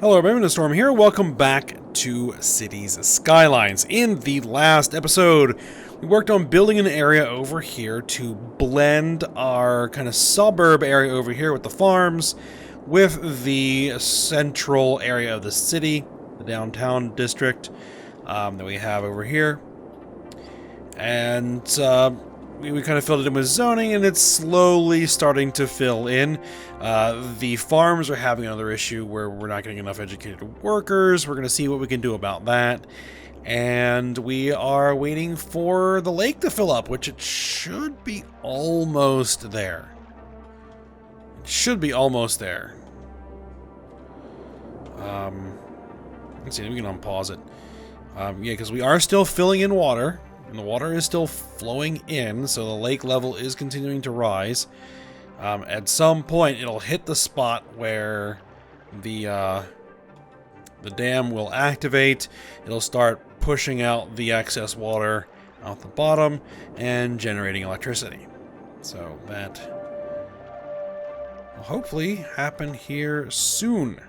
Hello, everyone, it's Storm here. Welcome back to Cities Skylines. In the last episode, we worked on building an area over here to blend our kind of suburb area over here with the farms with the central area of the city, the downtown district that we have over here. And we kind of filled it in with zoning, and it's slowly starting to fill in. The farms are having another issue where we're not getting enough educated workers. We're going to see what we can do about that. And we are waiting for the lake to fill up, which it should be almost there. It should be almost there. Let's see, we can unpause it. Yeah, because we are still filling in water. And the water is still flowing in, so the lake level is continuing to rise. At some point, it'll hit the spot where the dam will activate. It'll start pushing out the excess water out the bottom and generating electricity. So that will hopefully happen here soon.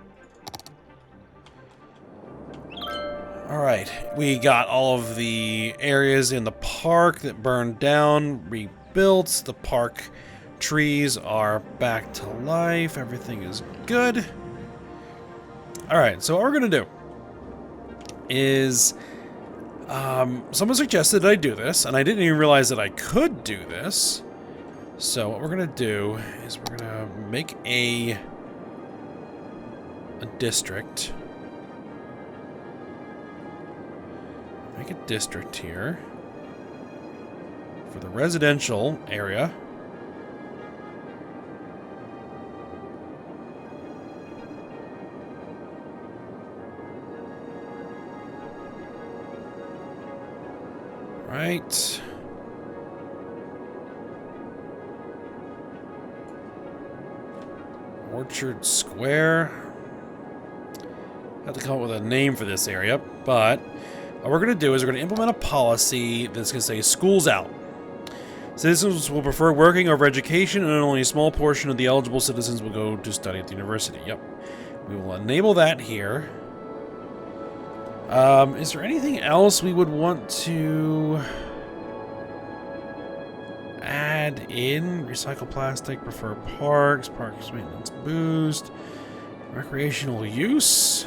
Alright, we got all of the areas in the park that burned down rebuilt. The park trees are back to life. Everything is good. Alright, so what we're going to do is... someone suggested that I do this, and I didn't even realize that I could do this. So what we're going to do is we're going to make a district. Make a district here for the residential area. Right. Orchard Square. I have to come up with a name for this area, but what we're going to do is we're going to implement a policy that's going to say schools out. Citizens will prefer working over education, and only a small portion of the eligible citizens will go to study at the university. Yep. We will enable that here. Is there anything else we would want to add in? Recycle plastic, prefer parks maintenance boost, recreational use.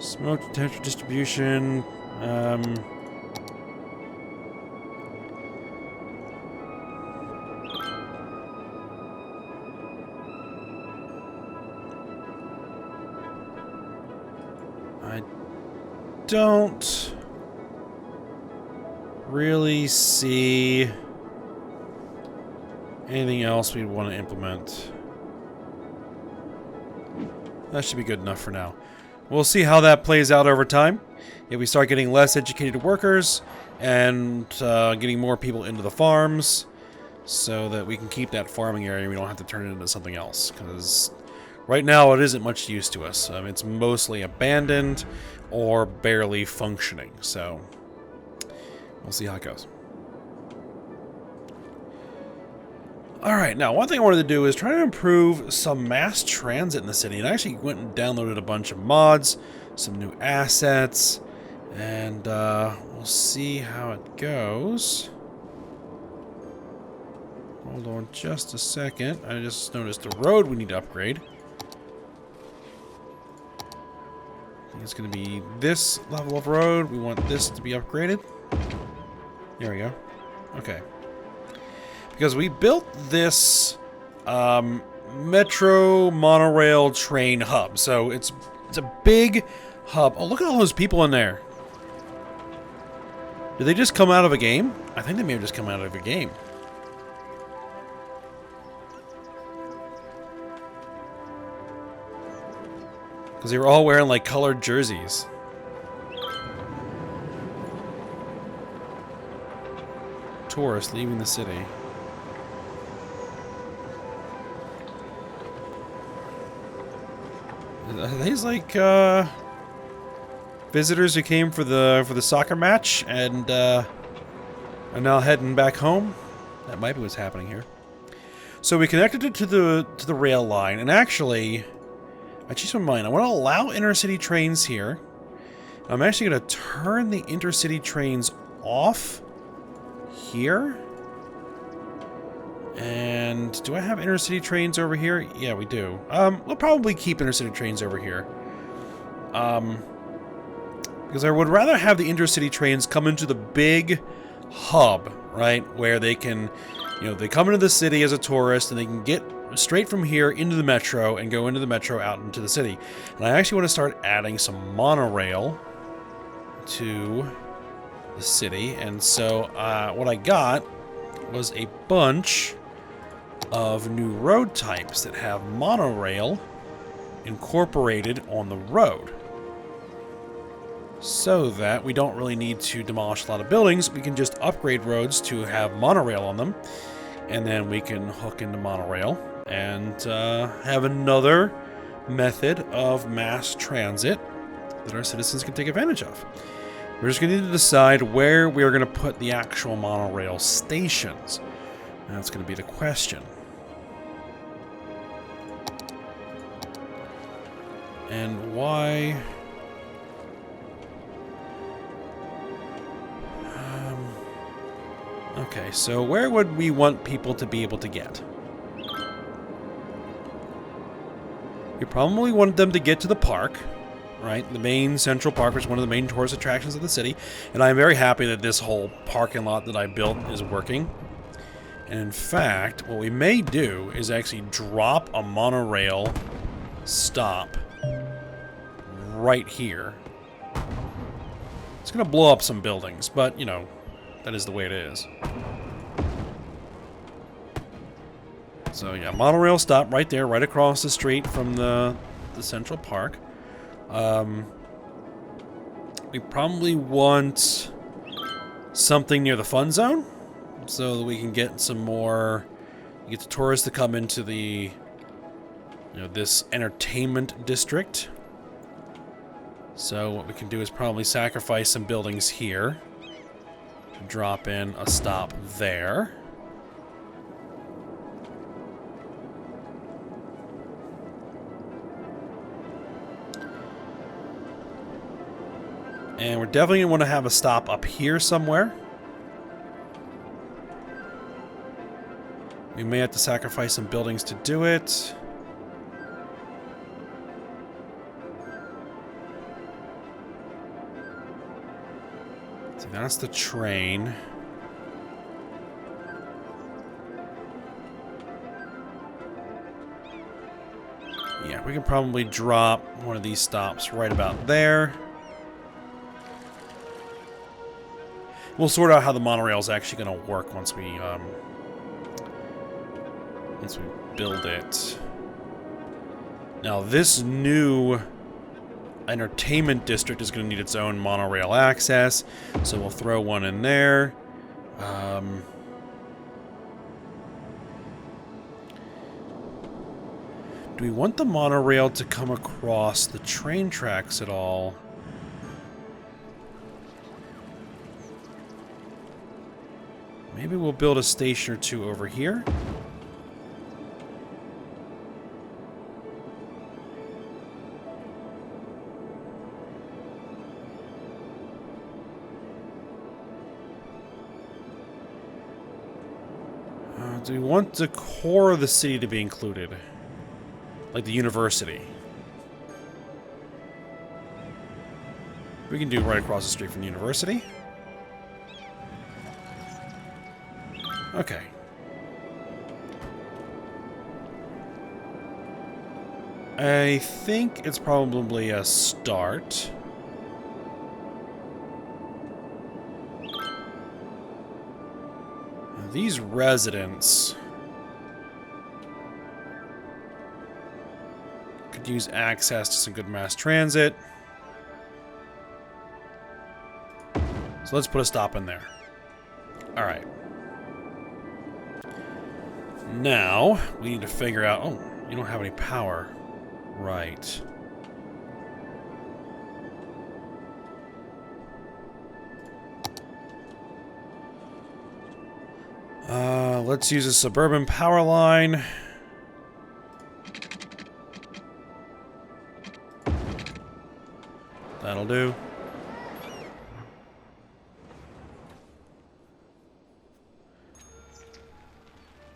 Smoke detection distribution. I don't really see anything else we'd want to implement. That should be good enough for now. We'll see how that plays out over time. If we start getting less educated workers and getting more people into the farms so that we can keep that farming area, we don't have to turn it into something else. Because right now it isn't much use to us. It's mostly abandoned or barely functioning. So we'll see how it goes. Alright, now one thing I wanted to do is try to improve some mass transit in the city. And I actually went and downloaded a bunch of mods, some new assets, and we'll see how it goes. Hold on just a second. I just noticed a road we need to upgrade. I think it's going to be this level of road. We want this to be upgraded. There we go. Okay. Because we built this metro monorail train hub. So it's a big hub. Oh, look at all those people in there. Did they just come out of a game? I think they may have just come out of a game. Because they were all wearing like colored jerseys. Tourists leaving the city. Are these like visitors who came for the soccer match and are now heading back home? That might be what's happening here. So we connected it to the rail line, and actually, I changed my mind. I want to allow intercity trains here. I'm actually going to turn the intercity trains off here. And do I have intercity trains over here? Yeah, we do. We'll probably keep intercity trains over here. Because I would rather have the intercity trains come into the big hub, right? Where they can, you know, they come into the city as a tourist and they can get straight from here into the metro and go into the metro out into the city. And I actually want to start adding some monorail to the city. And so what I got was a bunch of new road types that have monorail incorporated on the road. So that we don't really need to demolish a lot of buildings. We can just upgrade roads to have monorail on them. And then we can hook into monorail and have another method of mass transit that our citizens can take advantage of. We're just going to need to decide where we are going to put the actual monorail stations. And that's going to be the question. And why... Okay, so where would we want people to be able to get? We probably want them to get to the park, right? The main Central Park, which is one of the main tourist attractions of the city. And I'm very happy that this whole parking lot that I built is working. And in fact, what we may do is actually drop a monorail stop right here. It's going to blow up some buildings, but, you know, that is the way it is. So yeah, monorail stop right there, right across the street from the Central Park. We probably want something near the fun zone, so that we can get some more, get the tourists to come into the, you know, this entertainment district. So what we can do is probably sacrifice some buildings here. Drop in a stop there. And we're definitely going to want to have a stop up here somewhere. We may have to sacrifice some buildings to do it. So that's the train. Yeah, we can probably drop one of these stops right about there. We'll sort out how the monorail is actually going to work once we build it. Now, this new entertainment district is going to need its own monorail access, so we'll throw one in there. Do we want the monorail to come across the train tracks at all? Maybe we'll build a station or two over here. Do we want the core of the city to be included? Like the university? We can do right across the street from the university. Okay. I think it's probably a start. These residents could use access to some good mass transit. So let's put a stop in there. All right. Now, we need to figure out... Oh, you don't have any power. Right. Let's use a suburban power line. That'll do.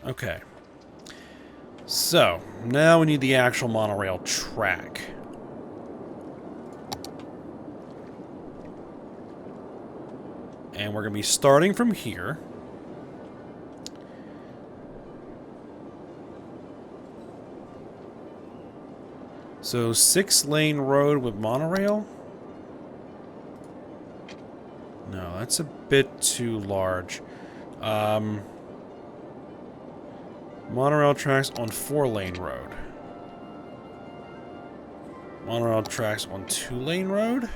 Okay. So, now we need the actual monorail track. And we're going to be starting from here. So, 6-lane road with monorail? No, that's a bit too large. Monorail tracks on 4-lane road. Monorail tracks on 2-lane road?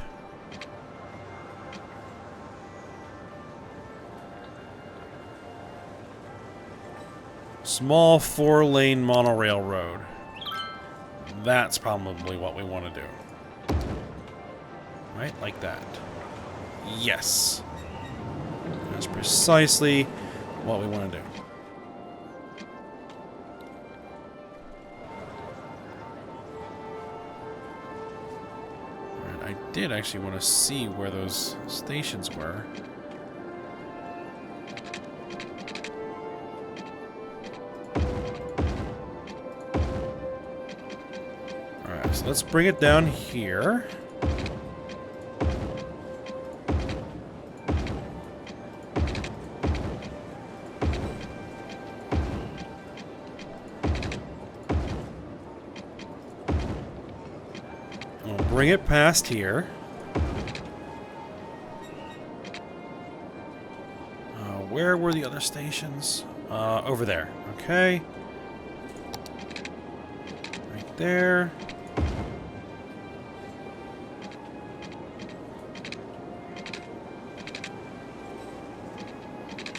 Small 4-lane monorail road. That's probably what we want to do. Right? Like that. Yes. That's precisely what we want to do. Alright, I did actually want to see where those stations were. Alright, so let's bring it down here. Bring it past here. Where were the other stations? Over there. Okay. Right there.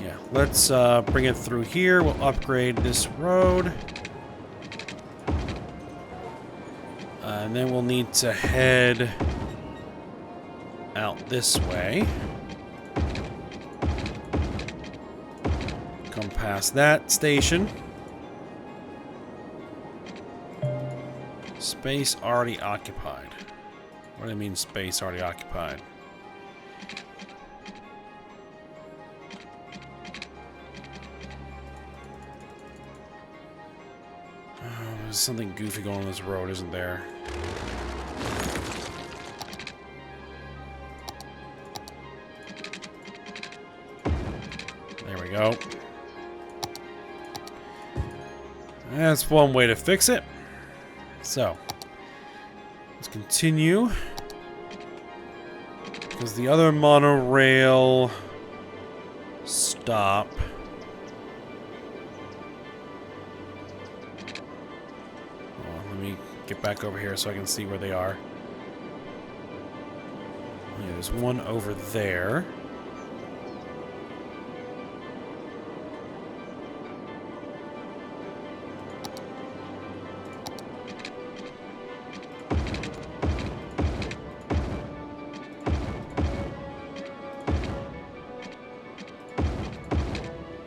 Yeah, let's bring it through here. We'll upgrade this road. And then we'll need to head out this way. Come past that station. Space already occupied. What do I mean space already occupied? There's something goofy going on this road, isn't there? There we go. That's one way to fix it. So, let's continue. Because the other monorail stop. Let me get back over here so I can see where they are. Yeah, there's one over there.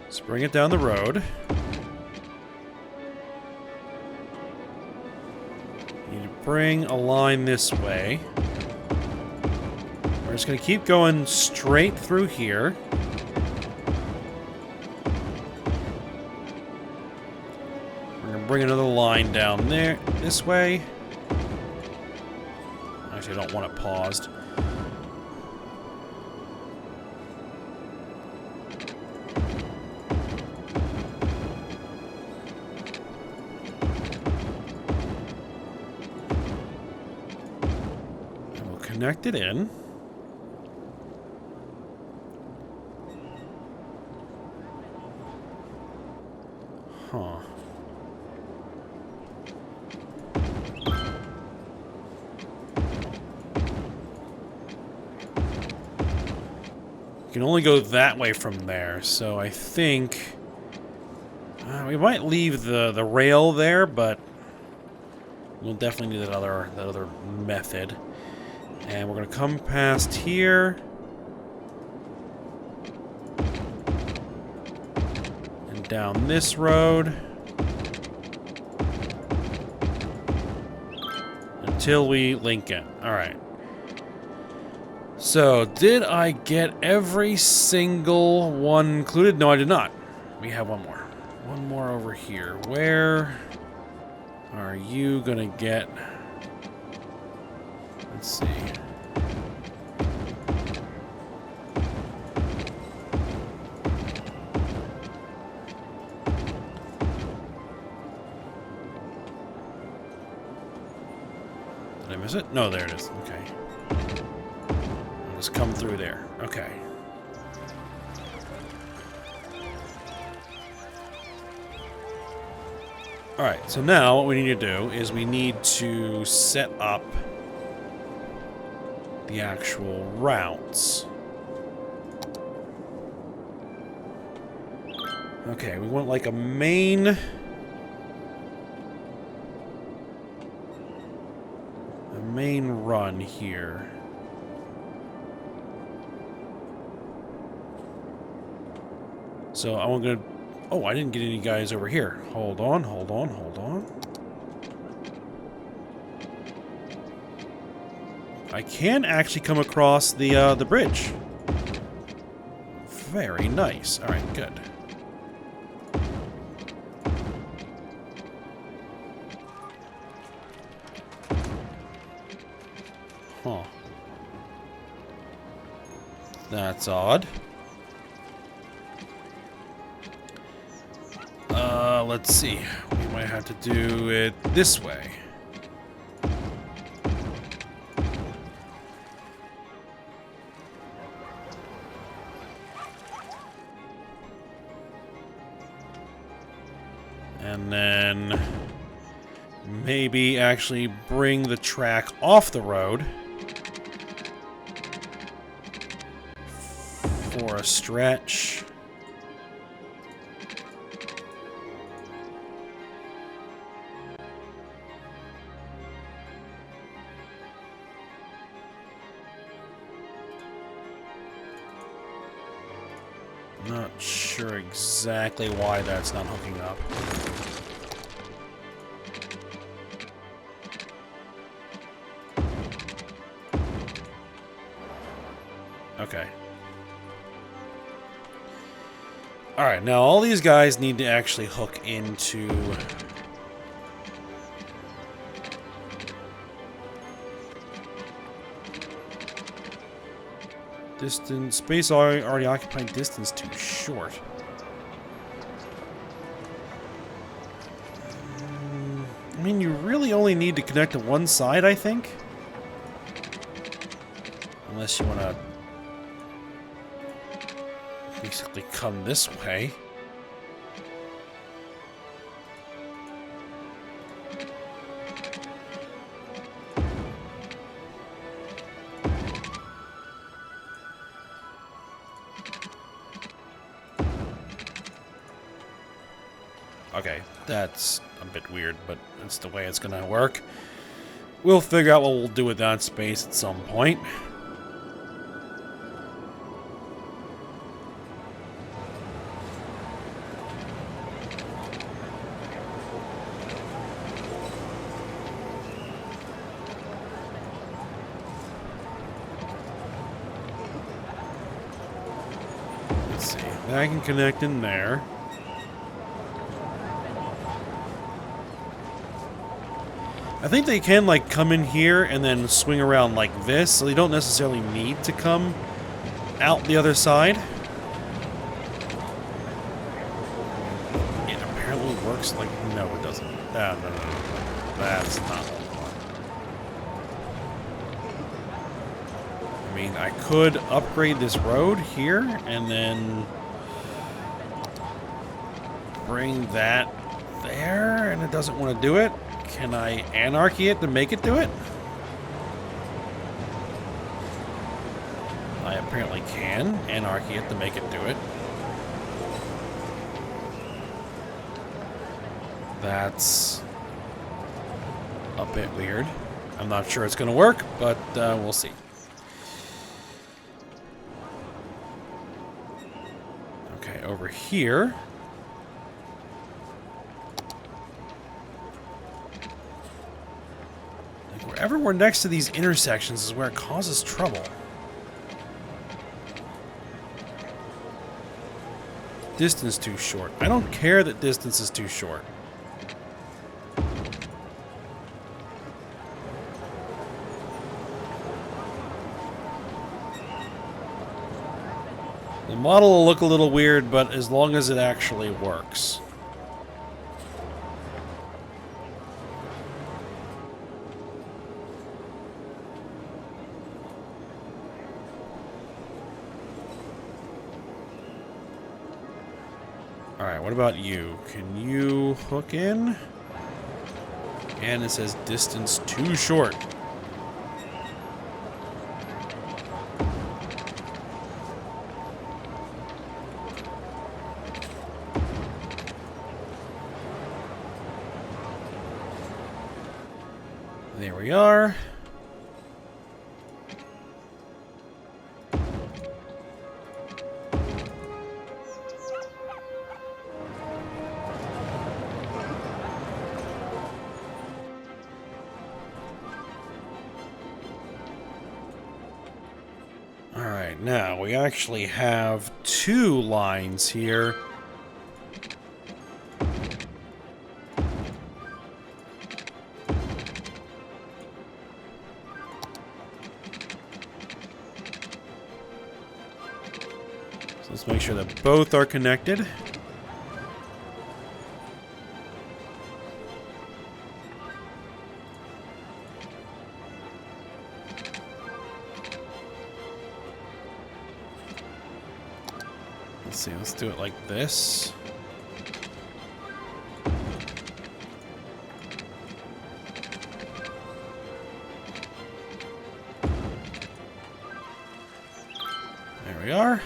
Let's bring it down the road. Need to bring a line this way. We're just going to keep going straight through here. We're going to bring another line down there, this way. Actually, I don't want it paused. Connect it in. Huh. You can only go that way from there, so I think we might leave the rail there, but we'll definitely need that other method. And we're going to come past here. down this road. Until we link in. Alright. So, did I get every single one included? No, I did not. We have one more. One more over here. Where are you gonna get? Let's see. Did I miss it? No, there it is. Okay. Just come through there. Okay. Alright, so now what we need to do is we need to set up the actual routes. Okay, we want like a main run here. So I'm gonna... Oh, I didn't get any guys over here. Hold on, hold on, hold on. I can actually come across the bridge. Very nice. All right, good. Huh. That's odd. Let's see. We might have to do it this way. And then maybe actually bring the track off the road for a stretch. Not sure exactly why that's not hooking up. Okay. Alright, now all these guys need to actually hook into... Distance, space already occupied, distance too short. I mean, you really only need to connect to one side, I think. Unless you want to basically come this way. Okay, that's a bit weird, but that's the way it's gonna work. We'll figure out what we'll do with that space at some point. Let's see, I can connect in there. I think they can, like, come in here and then swing around like this, so they don't necessarily need to come out the other side. It apparently works like... No, it doesn't. No. That's not what I want. I mean, I could upgrade this road here and then bring that there, and it doesn't want to do it. Can I anarchy it to make it do it? I apparently can anarchy it to make it do it. That's a bit weird. I'm not sure it's going to work, but we'll see. Okay, over here. Wherever we're next to these intersections is where it causes trouble. Distance too short. I don't care that distance is too short. The model will look a little weird, but as long as it actually works. Alright, what about you? Can you hook in? And it says distance too short. There we are. Alright, now we actually have 2 lines here. So let's make sure that both are connected. Let's see, let's do it like this. There we are.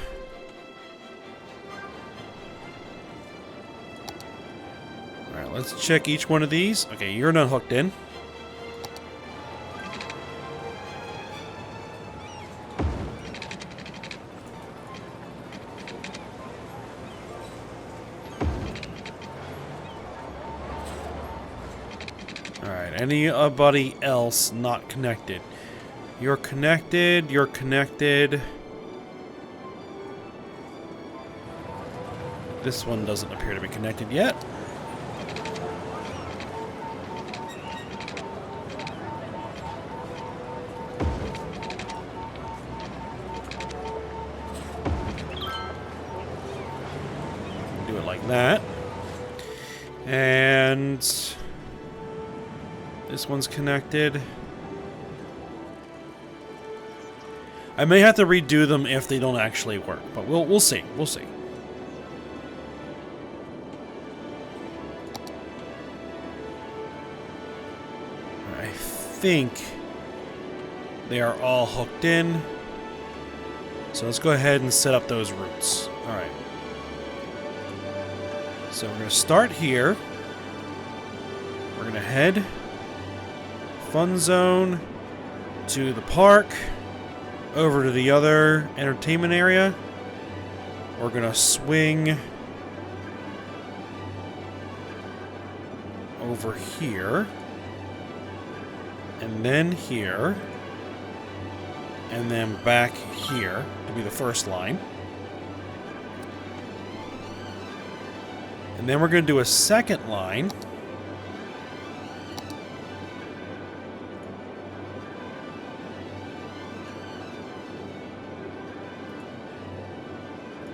Alright, let's check each one of these. Okay, you're not hooked in. Alright, anybody else not connected? You're connected, you're connected. This one doesn't appear to be connected yet. Do it like that. And this one's connected. I may have to redo them if they don't actually work, but we'll see. We'll see. I think they are all hooked in. So let's go ahead and set up those routes. All right. So we're going to start here. We're going to head Fun Zone to the park, over to the other entertainment area. We're going to swing over here, and then here, and then back here to be the first line. And then we're going to do a second line.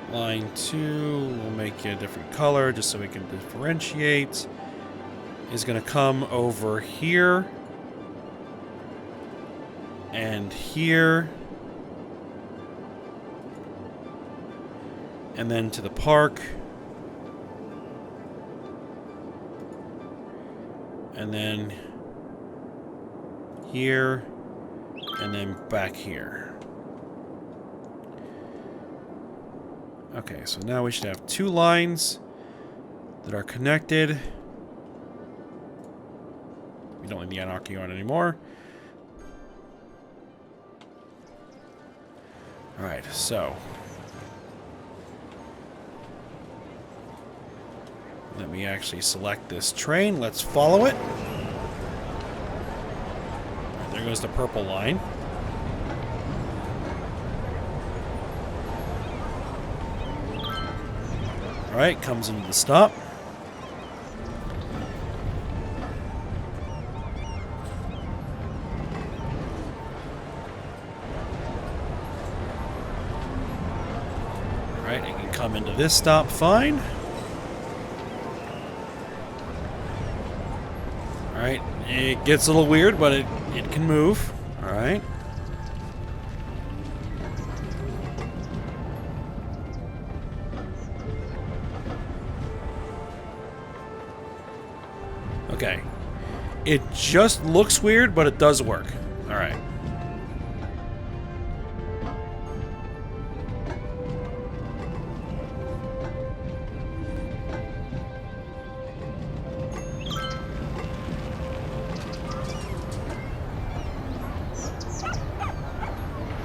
Line 2, we'll make it a different color just so we can differentiate. Is going to come over here and here, and then to the park, and then here, and then back here. Okay, so now we should have 2 lines that are connected. We don't need the anarchy on anymore. Alright, so let me actually select this train. Let's follow it. goes the purple line. Alright, comes into the stop. Alright, it can come into this stop fine. Alright, it gets a little weird, but it can move. Alright. Okay. It just looks weird, but it does work. Alright.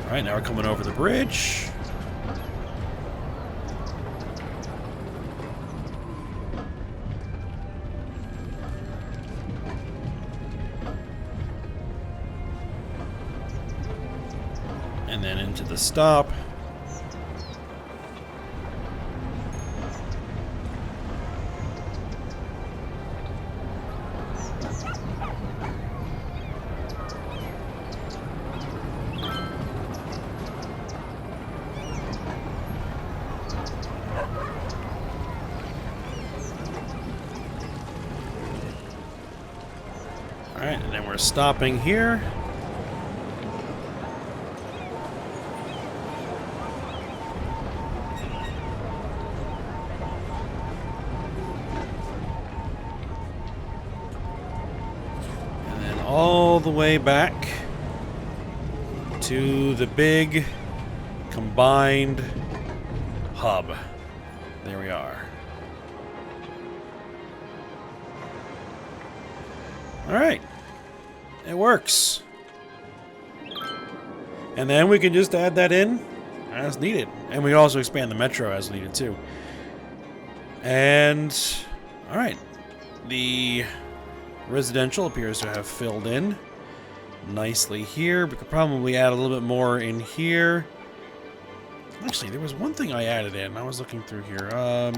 Alright, now we're coming over the bridge. And then into the stop. Alright, and then we're stopping here. And then all the way back to the big combined hub. There we are. Alright. It works. And then we can just add that in as needed. And we can also expand the metro as needed too. And alright. The residential appears to have filled in nicely here. We could probably add a little bit more in here. Actually, there was one thing I added in. I was looking through here. A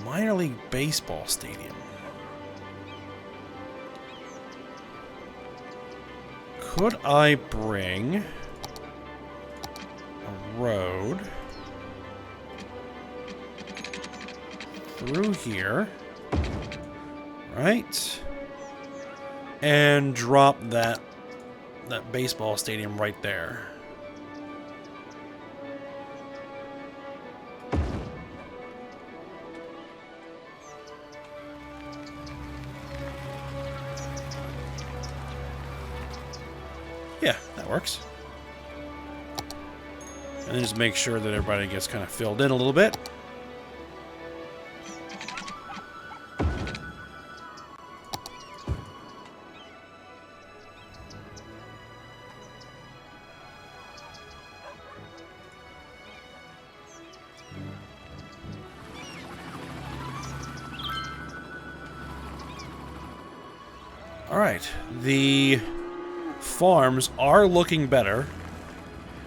minor league baseball stadium. Could I bring a road through here, right? And drop that baseball stadium right there. Yeah, that works. And then just make sure that everybody gets kind of filled in a little bit. All right, the farms are looking better.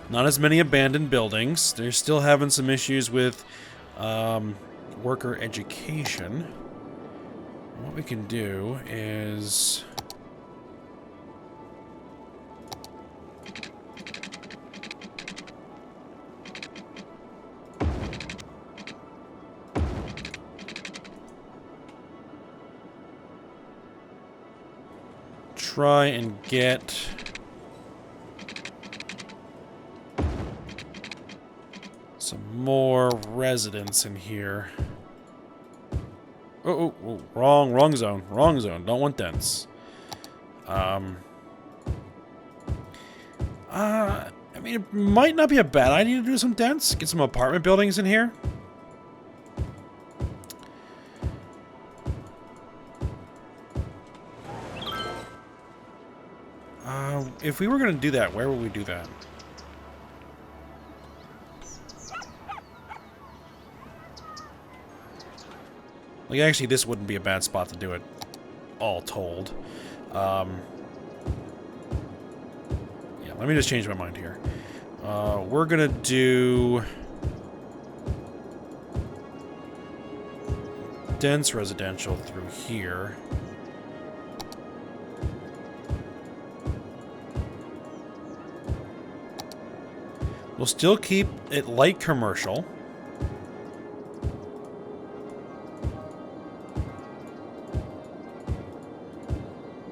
Not as many abandoned buildings. They're still having some issues with worker education. What we can do is try and get some more residents in here. Oh, wrong zone. Wrong zone. Don't want dense. I mean, it might not be a bad idea to do some dense. Get some apartment buildings in here. If we were going to do that, where would we do that? Like, actually, this wouldn't be a bad spot to do it, all told. let me just change my mind here. We're gonna do dense residential through here. We'll still keep it light commercial.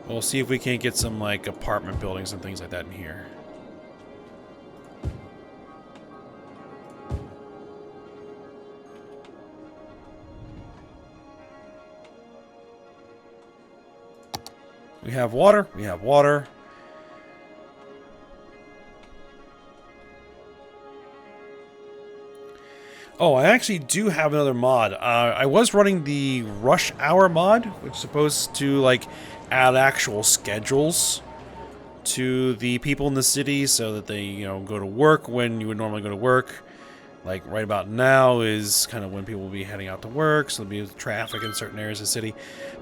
We'll see if we can't get some, like, apartment buildings and things like that in here. We have water. We have water. Oh, I actually do have another mod. I was running the rush hour mod, which is supposed to, like, add actual schedules to the people in the city so that they, you know, go to work when you would normally go to work. Like, right about now is kind of when people will be heading out to work, so there'll be traffic in certain areas of the city.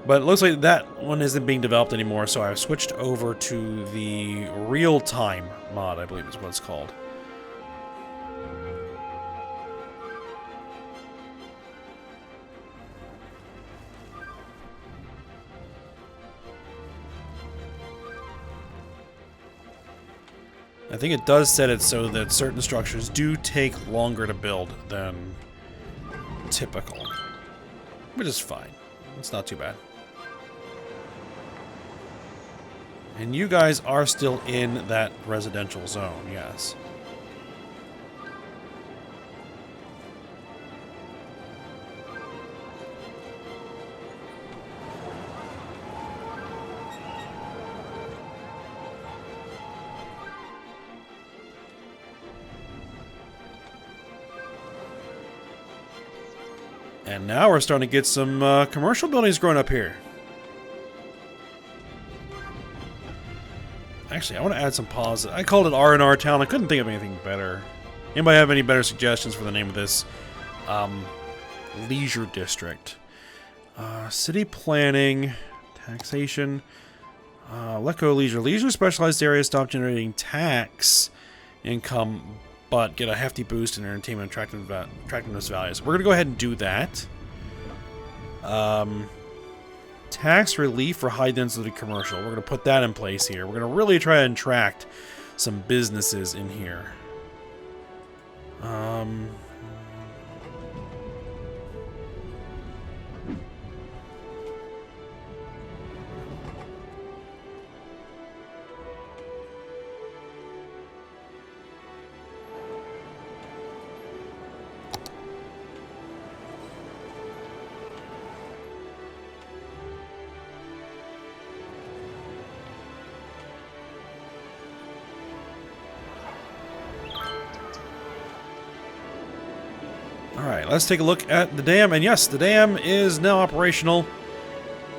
But it looks like that one isn't being developed anymore, so I've switched over to the real-time mod, I believe is what it's called. I think it does set it so that certain structures do take longer to build than typical, which is fine. It's not too bad. And you guys are still in that residential zone, yes. And now we're starting to get some commercial buildings growing up here. Actually, I want to add some pause. I called it R&R Town. I couldn't think of anything better. Anybody have any better suggestions for the name of this leisure district? City planning, taxation, let go leisure. Leisure specialized areas stop generating tax income, but get a hefty boost in entertainment attractiveness values. We're going to go ahead and do that. Tax relief for high-density commercial. We're going to put that in place here. We're going to really try and attract some businesses in here. Alright, let's take a look at the dam. And yes, the dam is now operational.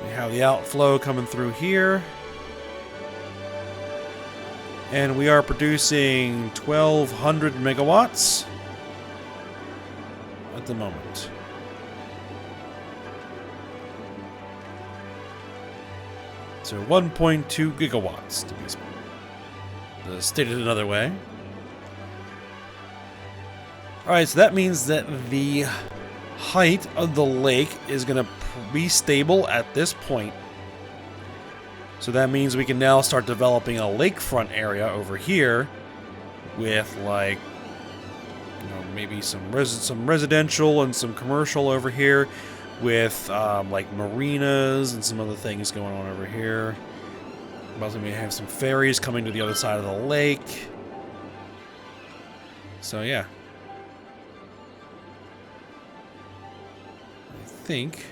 We have the outflow coming through here. And we are producing 1,200 megawatts at the moment. So 1.2 gigawatts to be stated another way. Alright, so that means that the height of the lake is going to be stable at this point. So that means we can now start developing a lakefront area over here with, like, you know, maybe some residential and some commercial over here with like marinas and some other things going on over here. Possibly we have some ferries coming to the other side of the lake. So yeah. I think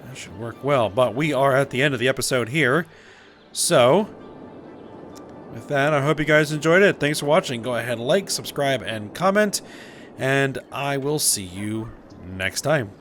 that should work well, but we are at the end of the episode here. So, with that, I hope you guys enjoyed it. Thanks for watching. Go ahead and like, subscribe, and comment, and I will see you next time.